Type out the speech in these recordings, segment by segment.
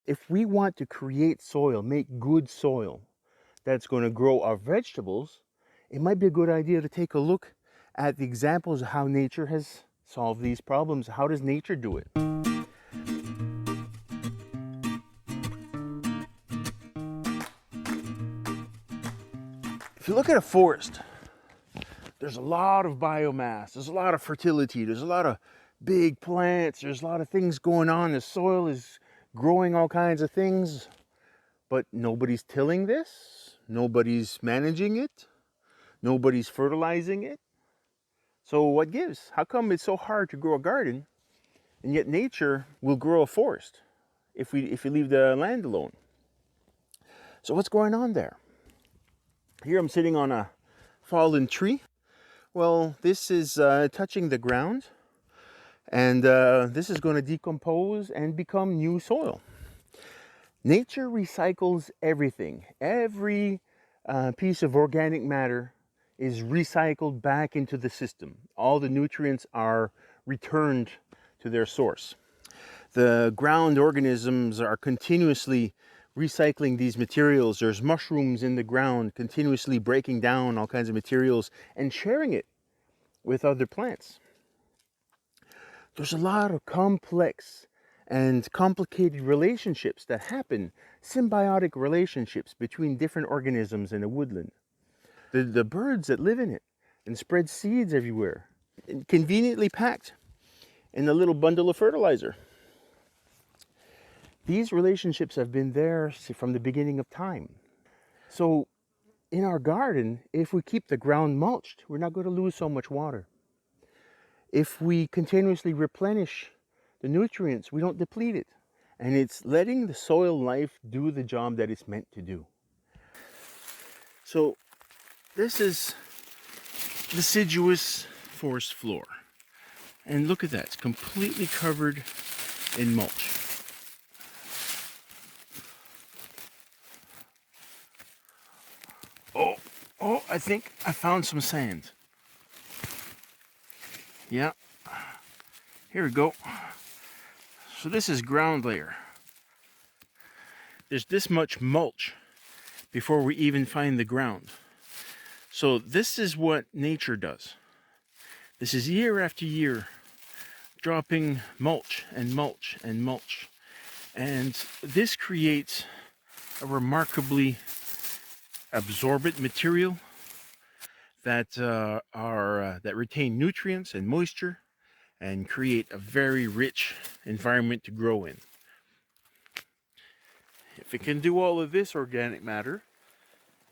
If we want to create soil, make good soil that's going to grow our vegetables, it might be a good idea to take a look at the examples of how nature has solved these problems. How does nature do it? If you look at a forest, there's a lot of biomass, there's a lot of fertility, there's a lot of big plants, there's a lot of things going on. The soil is growing all kinds of things, but nobody's tilling this, nobody's managing it, nobody's fertilizing it. So what gives? How come it's so hard to grow a garden, and yet nature will grow a forest if we leave the land alone? So what's going on there? Here I'm sitting on a fallen tree. Well, this is touching the ground, and this is going to decompose and become new soil. Nature recycles everything. Every piece of organic matter is recycled back into the system. All the nutrients are returned to their source. The ground organisms are continuously recycling these materials. There's mushrooms in the ground continuously breaking down all kinds of materials and sharing it with other plants. There's a lot of complex and complicated relationships that happen, symbiotic relationships between different organisms in a woodland. The birds that live in it and spread seeds everywhere, conveniently packed in a little bundle of fertilizer. These relationships have been there from the beginning of time. So in our garden, if we keep the ground mulched, we're not going to lose so much water. If we continuously replenish the nutrients, we don't deplete it. And it's letting the soil life do the job that it's meant to do. So this is deciduous forest floor. And look at that, it's completely covered in mulch. Oh, I think I found some sand. Yeah, here we go. So this is ground layer. There's this much mulch before we even find the ground. So this is what nature does. This is year after year, dropping mulch and mulch and mulch. And this creates a remarkably absorbent material that that retain nutrients and moisture and create a very rich environment to grow in. If it can do all of this organic matter,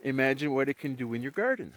imagine what it can do in your garden.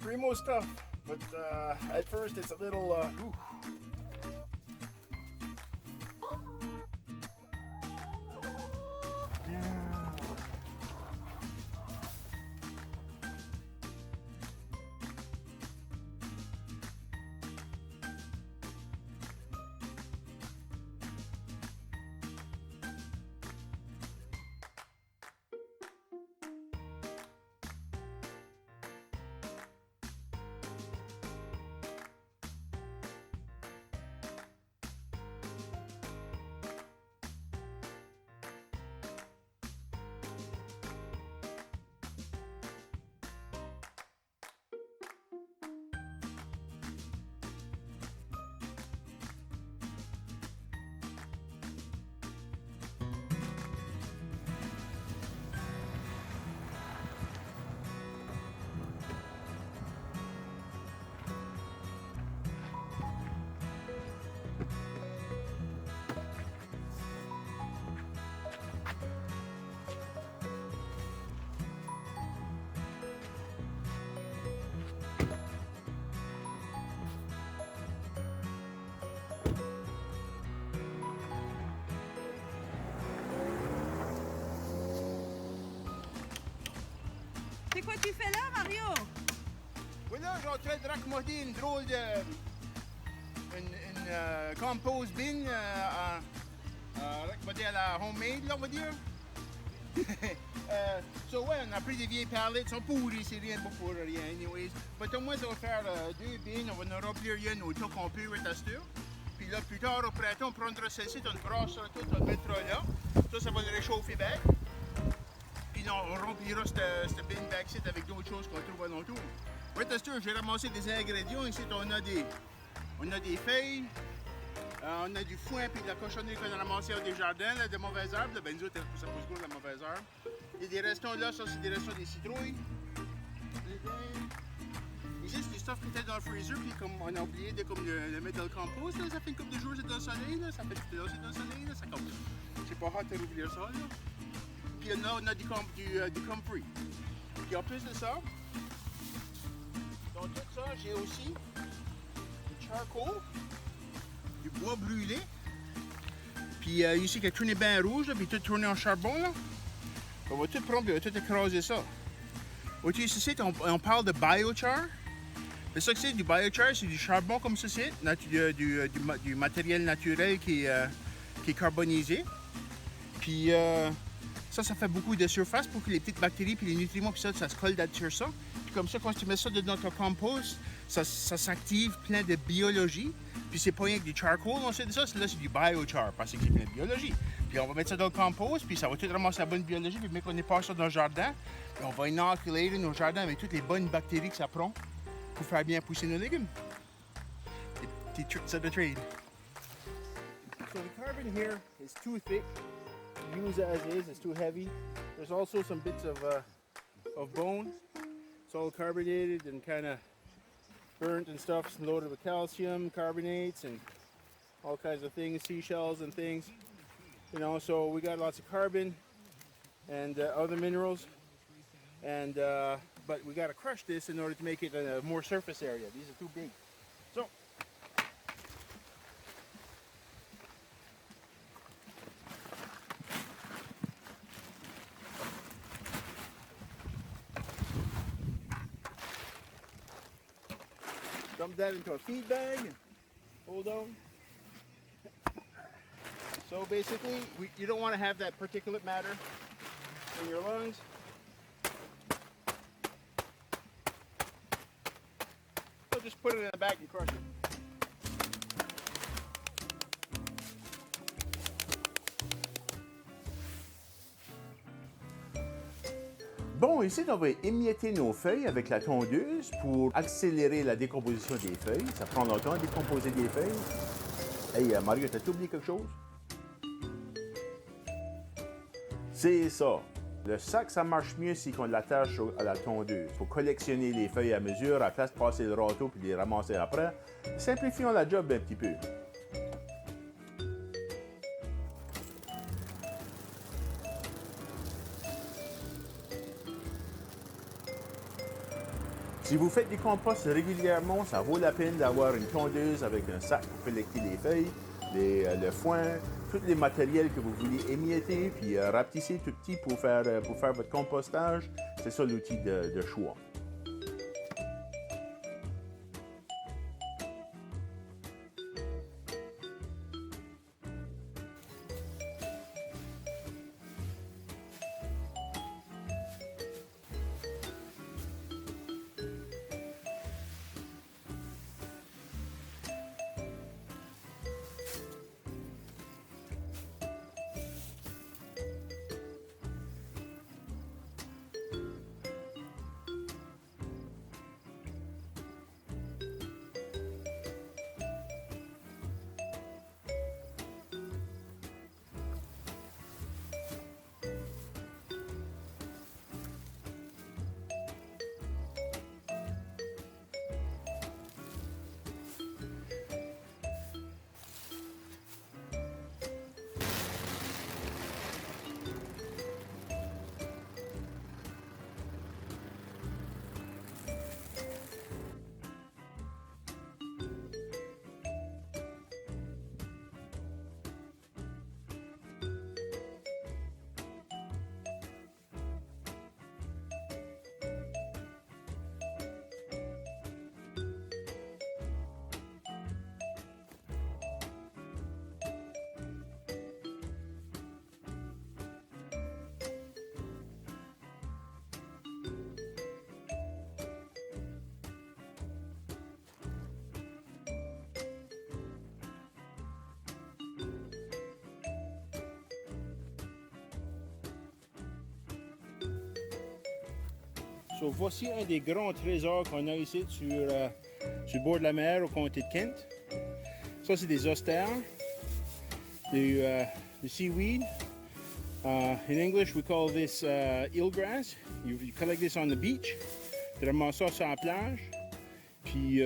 Primo stuff, but at first it's a little Mario! Voilà, j'ai en train de raccommoder une drôle de... une compost bin raccommoder à la homemade, là, on va dire. So ouais, on a pris des vieilles palettes, sont pourries, c'est rien, pas pour rien, anyways. Mais au moins, ça va faire deux bins, on va en remplir une au temps qu'on peut, puis là, plus tard, au printemps, on prendra celle-ci, on brassera tout, on le mettra là. Ça va le réchauffer bien. Puis là, on remplira cette bin back-sit avec d'autres choses qu'on trouve alentour. Ouais, j'ai ramassé des ingrédients. Ici, on a des feuilles, on a du foin puis de la cochonnerie qu'on a ramassé des jardins, là, de mauvaises herbes. Ben, nous autres, ça pousse gros de la mauvaise herbe. Il y a des restants là, ça, c'est des restants des citrouilles. Ici, c'est du stuff qui était dans le freezer, puis comme on a oublié de le mettre dans le compost, là, ça fait une couple de jours c'est dans le soleil, là, ça fait tout là, c'est dans le soleil, là, ça comme... C'est pas hâte de rouvrir ça, là. Puis là, on a du comfrey. Puis en plus de ça, dans tout ça, j'ai aussi du charcoal, du bois brûlé. Puis ici, qui a tourné bien rouge, là, puis tout tourné en charbon, là. On va tout prendre, puis on va tout écraser ça. Au-dessus, ici, on parle de biochar. C'est ça que c'est, du biochar, c'est du charbon comme ceci, du matériel naturel qui est carbonisé. Puis ça fait beaucoup de surface pour que les petites bactéries puis les nutriments puis ça se colle sur ça. Puis comme ça, quand tu mets ça dans ton compost, ça s'active plein de biologie. Puis c'est pas rien que du charcoal, on sait de ça, là c'est du biochar parce que c'est plein de biologie. Puis on va mettre ça dans le compost, puis ça va tout ramasser la bonne biologie, puis mec, on est pas ça dans le jardin, puis on va inoculer nos jardins avec toutes les bonnes bactéries que ça prend pour faire bien pousser nos légumes. Des petits tricks of the trade. So the carbon here is too thick. Use it as is, it's too heavy. There's also some bits of bone. It's all carbonated and kind of burnt and stuff. It's loaded with calcium, carbonates, and all kinds of things, seashells and things. You know, so we got lots of carbon and other minerals. And but we got to crush this in order to make it a more surface area. These are too big. So. Dump that into a feed bag. Hold on. So basically, you don't want to have that particulate matter in your lungs. So just put it in the bag and crush it. Bon, ici, on va émietter nos feuilles avec la tondeuse pour accélérer la décomposition des feuilles. Ça prend longtemps de décomposer des feuilles. Hey, Mario, t'as oublié quelque chose? C'est ça. Le sac, ça marche mieux si on l'attache à la tondeuse. Il faut collectionner les feuilles à mesure, à la place de passer le râteau puis les ramasser après. Simplifions la job un petit peu. Si vous faites du compost régulièrement, ça vaut la peine d'avoir une tondeuse avec un sac pour collecter les feuilles, le foin, tous les matériels que vous voulez émietter, puis rapetisser tout petit pour faire votre compostage. C'est ça l'outil de choix. So, voici un des grands trésors qu'on a ici sur le bord de la mer au comté de Kent. Ça, c'est des austères, du seaweed. In English, we call this eelgrass. You collect this on the beach. Tu ramasses ça sur la plage. Puis,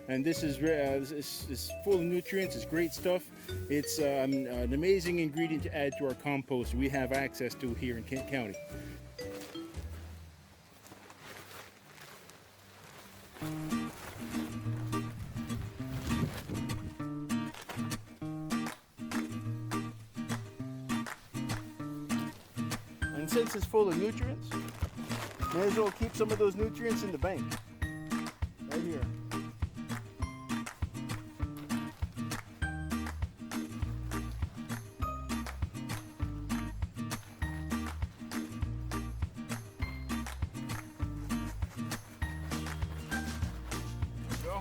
and this is it's full of nutrients. It's great stuff. It's an amazing ingredient to add to our compost we have access to here in Kent County. And since it's full of nutrients, may as well keep some of those nutrients in the bank. Right here. Go.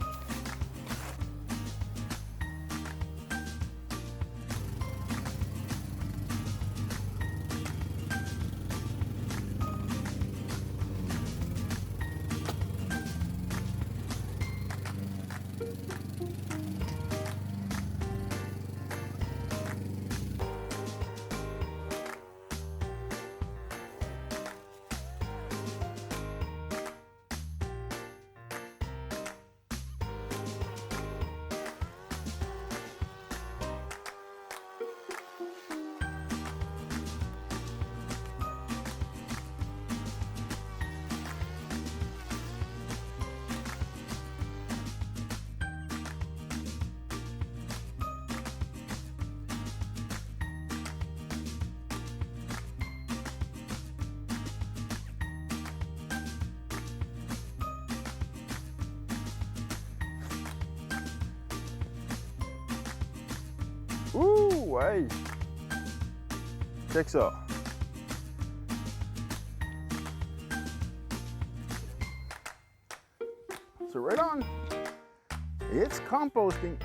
Ouh, ouais! Check ça. So right on. It's composting.